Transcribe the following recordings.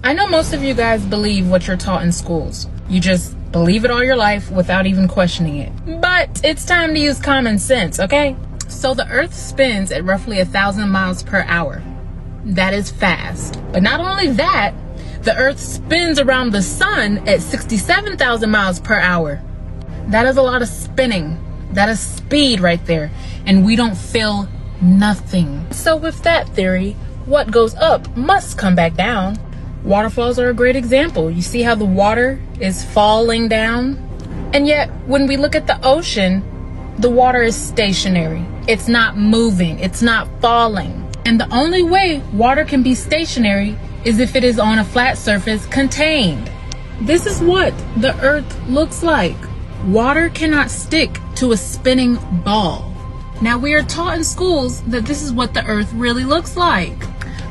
I know most of you guys believe what you're taught in schools. You just believe it all your life without even questioning it. But it's time to use common sense, okay? So the earth spins at roughly 1,000 miles per hour. That is fast. But not only that, the earth spins around the sun at 67,000 miles per hour. That is a lot of spinning. That is speed right there. And we don't feel nothing. So with that theory, what goes up must come back down. Waterfalls are a great example. You see how the water is falling down? And yet, when we look at the ocean, the water is stationary. It's not moving. It's not falling. And the only way water can be stationary is if it is on a flat surface contained. This is what the earth looks like. Water cannot stick to a spinning ball. Now, we are taught in schools that this is what the earth really looks like.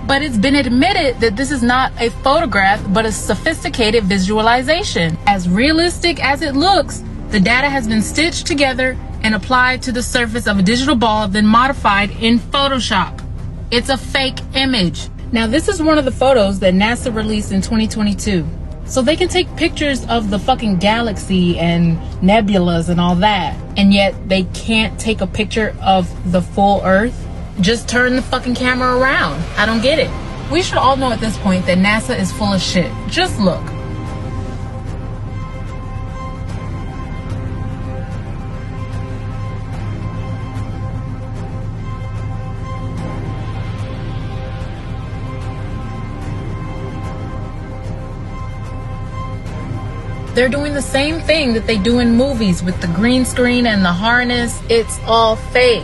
But it's been admitted that this is not a photograph, but a sophisticated visualization. As realistic as it looks, the data has been stitched together and applied to the surface of a digital ball, then modified in Photoshop. It's a fake image. Now, this is one of the photos that NASA released in 2022. So they can take pictures of the fucking galaxy and nebulas and all that. And yet they can't take a picture of the full Earth. Just turn the fucking camera around. I don't get it. We should all know at this point that NASA is full of shit. Just look. They're doing the same thing that they do in movies with the green screen and the harness. It's all fake.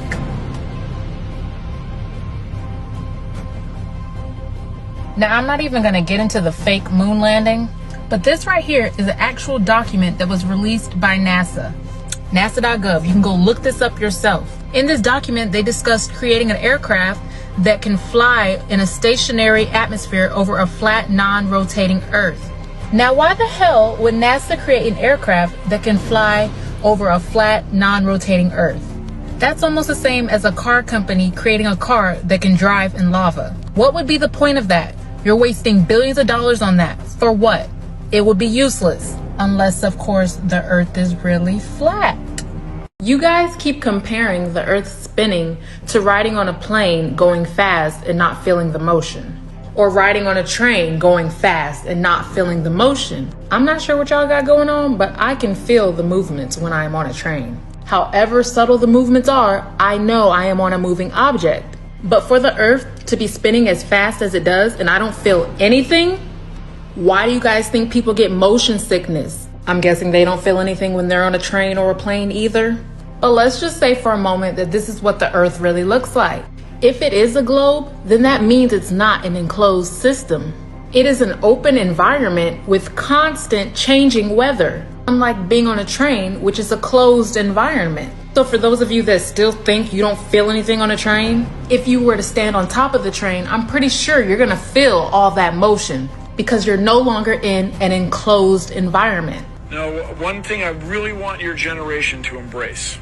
Now, I'm not even going to get into the fake moon landing, but this right here is an actual document that was released by NASA. NASA.gov. You can go look this up yourself. In this document, they discussed creating an aircraft that can fly in a stationary atmosphere over a flat, non-rotating Earth. Now, why the hell would NASA create an aircraft that can fly over a flat, non-rotating Earth? That's almost the same as a car company creating a car that can drive in lava. What would be the point of that? You're wasting billions of dollars on that. For what? It would be useless. Unless, of course, the Earth is really flat. You guys keep comparing the Earth spinning to riding on a plane going fast and not feeling the motion. Or riding on a train going fast and not feeling the motion. I'm not sure what y'all got going on, but I can feel the movements when I am on a train. However subtle the movements are, I know I am on a moving object. But for the Earth to be spinning as fast as it does and I don't feel anything, why do you guys think people get motion sickness? I'm guessing they don't feel anything when they're on a train or a plane either. But let's just say for a moment that this is what the Earth really looks like. If it is a globe, then that means it's not an enclosed system. It is an open environment with constant changing weather, unlike being on a train, which is a closed environment. So for those of you that still think you don't feel anything on a train, if you were to stand on top of the train, I'm pretty sure you're gonna feel all that motion because you're no longer in an enclosed environment. Now, one thing I really want your generation to embrace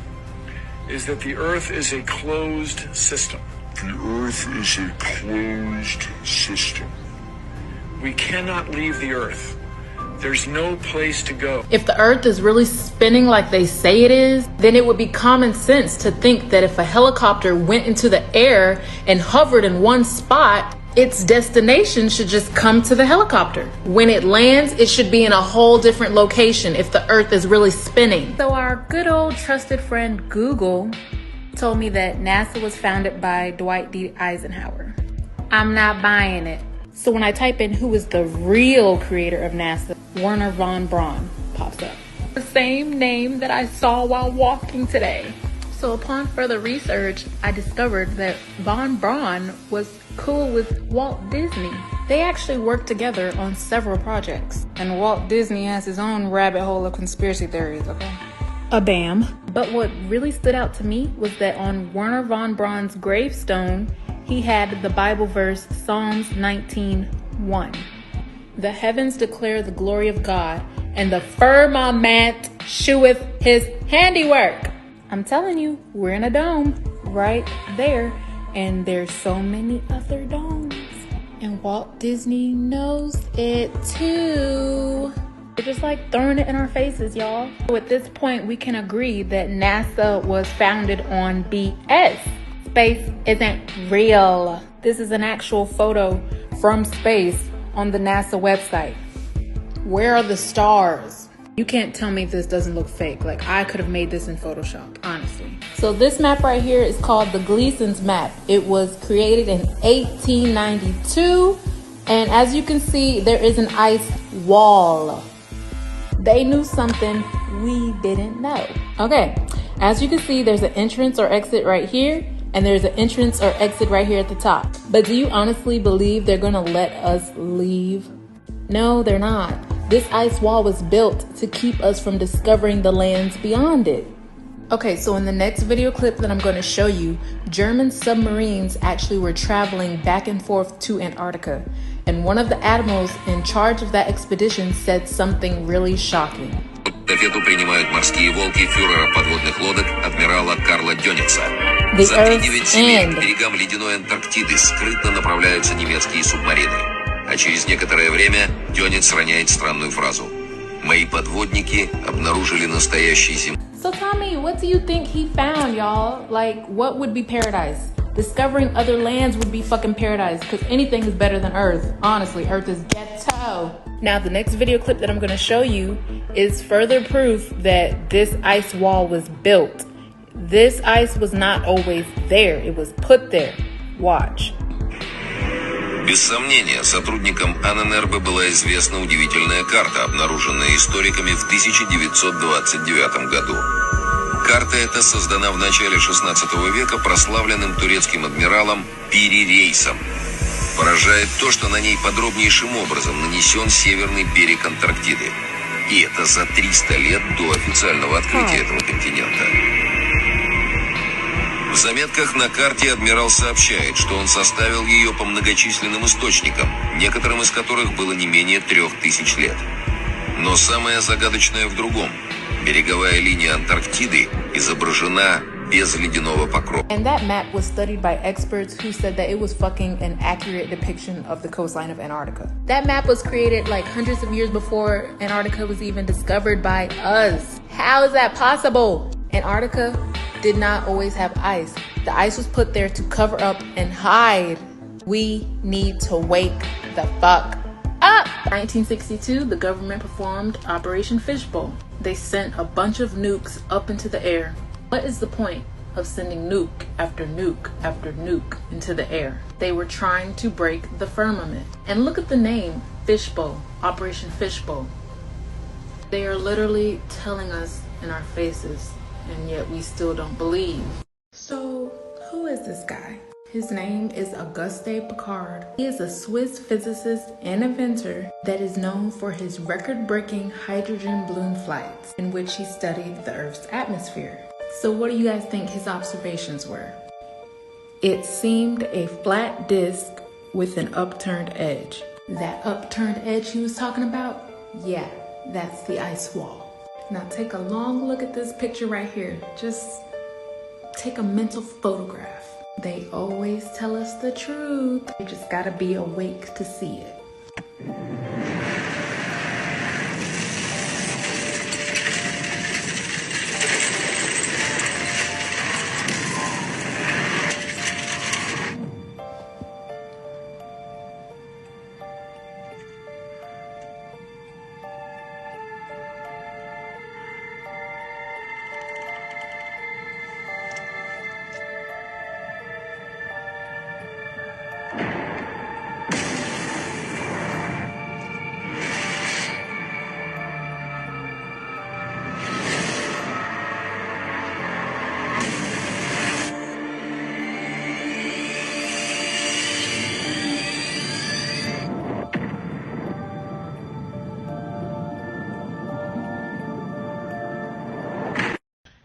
is that the Earth is a closed system. The Earth is a closed system. We cannot leave the Earth. There's no place to go. If the Earth is really spinning like they say it is, then it would be common sense to think that if a helicopter went into the air and hovered in one spot, its destination should just come to the helicopter. When it lands, it should be in a whole different location if the Earth is really spinning. So our good old trusted friend Google told me that NASA was founded by Dwight D. Eisenhower. I'm not buying it. So when I type in who is the real creator of NASA, Wernher von Braun pops up. The same name that I saw while walking today. So upon further research, I discovered that von Braun was cool with Walt Disney. They actually worked together on several projects. And Walt Disney has his own rabbit hole of conspiracy theories, okay? A bam. But what really stood out to me was that on Wernher von Braun's gravestone, he had the Bible verse Psalms 19:1. The heavens declare the glory of God, and the firmament sheweth his handiwork. I'm telling you, we're in a dome right there, and there's so many other domes. And Walt Disney knows it too. They're just like throwing it in our faces, y'all. So at this point, we can agree that NASA was founded on BS. Space isn't real. This is an actual photo from space on the NASA website. Where are the stars? You can't tell me this doesn't look fake. Like, I could have made this in Photoshop, honestly. So this map right here is called the Gleason's map. It was created in 1892. And as you can see, there is an ice wall. They knew something we didn't know. Okay, as you can see, there's an entrance or exit right here, and there's an entrance or exit right here at the top. But do you honestly believe they're gonna let us leave? No, they're not. This ice wall was built to keep us from discovering the lands beyond it. Okay, so in the next video clip that I'm going to show you, German submarines actually were traveling back and forth to Antarctica. And one of the admirals in charge of that expedition said something really shocking. Эстафету принимают морские волки фюрера подводных лодок адмирала Карла Дёникса. За 3-9 семей к берегам ледяной Антарктиды скрытно направляются немецкие субмарины. А через некоторое время Дёникс роняет странную фразу. Мои подводники обнаружили настоящий землю. So tell me, what do you think he found, y'all? Like, what would be paradise? Discovering other lands would be fucking paradise, because anything is better than Earth. Honestly, Earth is ghetto. Now, the next video clip that I'm going to show you is further proof that this ice wall was built. This ice was not always there. It was put there. Watch. Без сомнения, сотрудникам АННРБ была известна удивительная карта, обнаруженная историками в 1929 году. Карта эта создана в начале 16 века прославленным турецким адмиралом Пири Рейсом. Поражает то, что на ней подробнейшим образом нанесен северный берег Антарктиды. И это за 300 лет до официального открытия этого континента. В заметках на карте адмирал сообщает, что он составил ее по многочисленным источникам, некоторым из которых было не менее 3000 лет. Но самое загадочное в другом. Береговая линия Антарктиды изображена без ледяного покрова. And that map was studied by experts who said that it was fucking an accurate depiction of the coastline of Antarctica. That map was created like hundreds of years before Antarctica was even discovered by us. How is that possible? Antarctica did not always have ice. The ice was put there to cover up and hide. We need to wake the fuck up. In 1962, the government performed Operation Fishbowl. They sent a bunch of nukes up into the air. What is the point of sending nuke after nuke after nuke into the air? They were trying to break the firmament. And look at the name, Fishbowl, Operation Fishbowl. They are literally telling us in our faces, and yet we still don't believe. So, who is this guy? His name is Auguste Piccard. He is a Swiss physicist and inventor that is known for his record-breaking hydrogen balloon flights, in which he studied the Earth's atmosphere. So what do you guys think his observations were? It seemed a flat disc with an upturned edge. That upturned edge he was talking about? Yeah, that's the ice wall. Now take a long look at this picture right here. Just take a mental photograph. They always tell us the truth. You just gotta be awake to see it.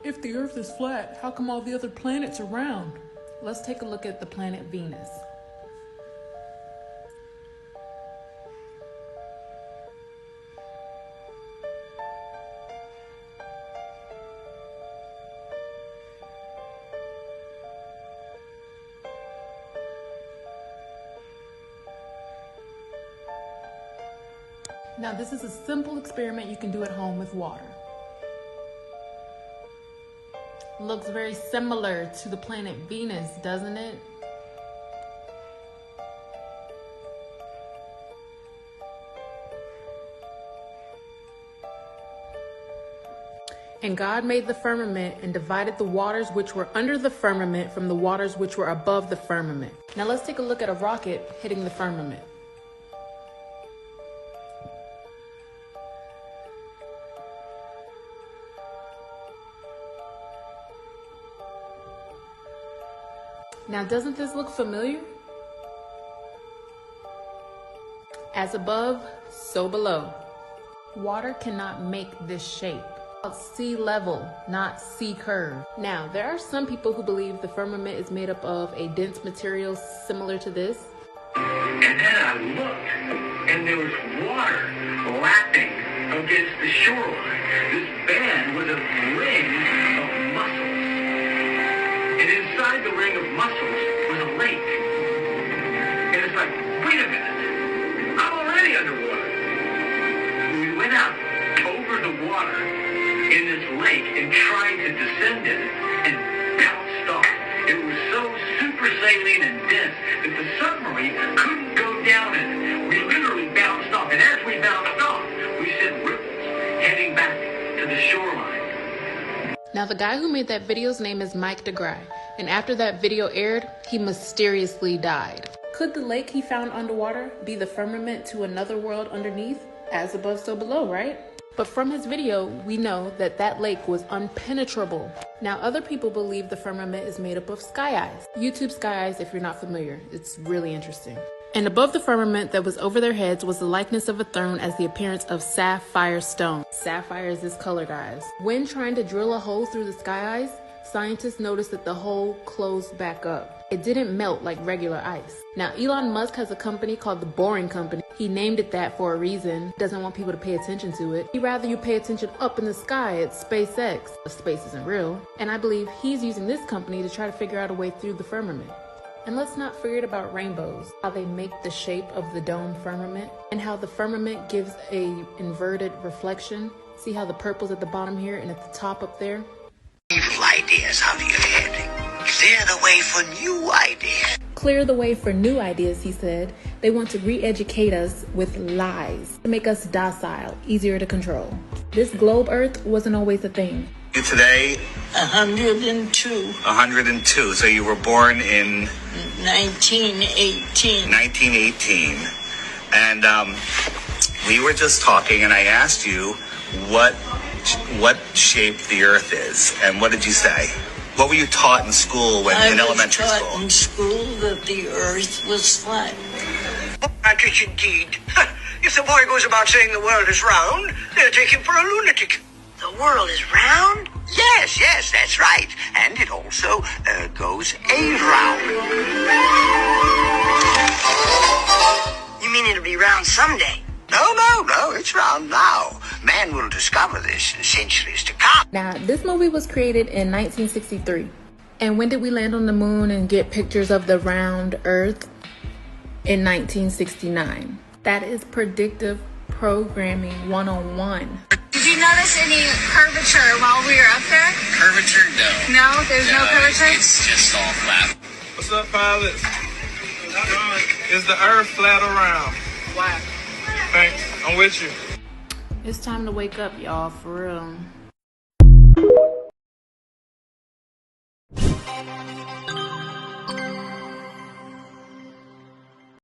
If the Earth is flat, how come all the other planets are round? Let's take a look at the planet Venus. Now this is a simple experiment you can do at home with water. Looks very similar to the planet Venus, doesn't it? And God made the firmament and divided the waters which were under the firmament from the waters which were above the firmament. Now let's take a look at a rocket hitting the firmament. Now doesn't this look familiar? As above, so below. Water cannot make this shape. Sea level, not sea curve. Now, there are some people who believe the firmament is made up of a dense material similar to this. And then I looked, and there was water lapping against the shoreline. This band was a ring of mussels. And inside the ring of mussels was a lake. And it's like, wait a minute, I'm already underwater. We went out over the water in this lake and tried to descend in it and bounced off. It was so super saline and dense that the submarine couldn't go down in it. We literally bounced off, and as we bounced off, we sent ripples heading back to the shoreline. Now the guy who made that video's name is Mike DeGry, and after that video aired, he mysteriously died. Could the lake he found underwater be the firmament to another world underneath? As above, so below, right? But from his video, we know that that lake was unpenetrable. Now, other people believe the firmament is made up of sky eyes. YouTube sky eyes, if you're not familiar, it's really interesting. And above the firmament that was over their heads was the likeness of a throne as the appearance of sapphire stone. Sapphire is this color, guys. When trying to drill a hole through the sky eyes, scientists noticed that the hole closed back up. It didn't melt like regular ice. Now, Elon Musk has a company called the Boring Company. He named it that for a reason. Doesn't want people to pay attention to it. He'd rather you pay attention up in the sky at SpaceX. Space isn't real. And I believe he's using this company to try to figure out a way through the firmament. And let's not forget about rainbows, how they make the shape of the dome firmament, and how the firmament gives a inverted reflection. See how the purple's at the bottom here and at the top up there? Evil ideas out of your head. Clear the way for new ideas. Clear the way for new ideas, he said. They want to re-educate us with lies to make us docile, easier to control. This globe Earth wasn't always a thing. You today? 102. 102. So you were born in 1918. 1918. And we were just talking, and I asked you what shape the Earth is, and what did you say? What were you taught in school in elementary school? I was taught in school that the Earth was flat. Partridge indeed. If the boy goes about saying the world is round, they'll take him for a lunatic. The world is round? Yes, that's right. And it also goes around. You mean it'll be round someday? No, it's round now. Man will discover this in centuries to come. Now, this movie was created in 1963. And when did we land on the moon and get pictures of the round Earth? In 1969. That is predictive programming 101. Did you notice any curvature while we were up there? Curvature? No. No? There's no curvature? It's just all flat. What's up, pilots? Is the Earth flat or round? Flat. Thanks. I'm with you. It's time to wake up, y'all, for real.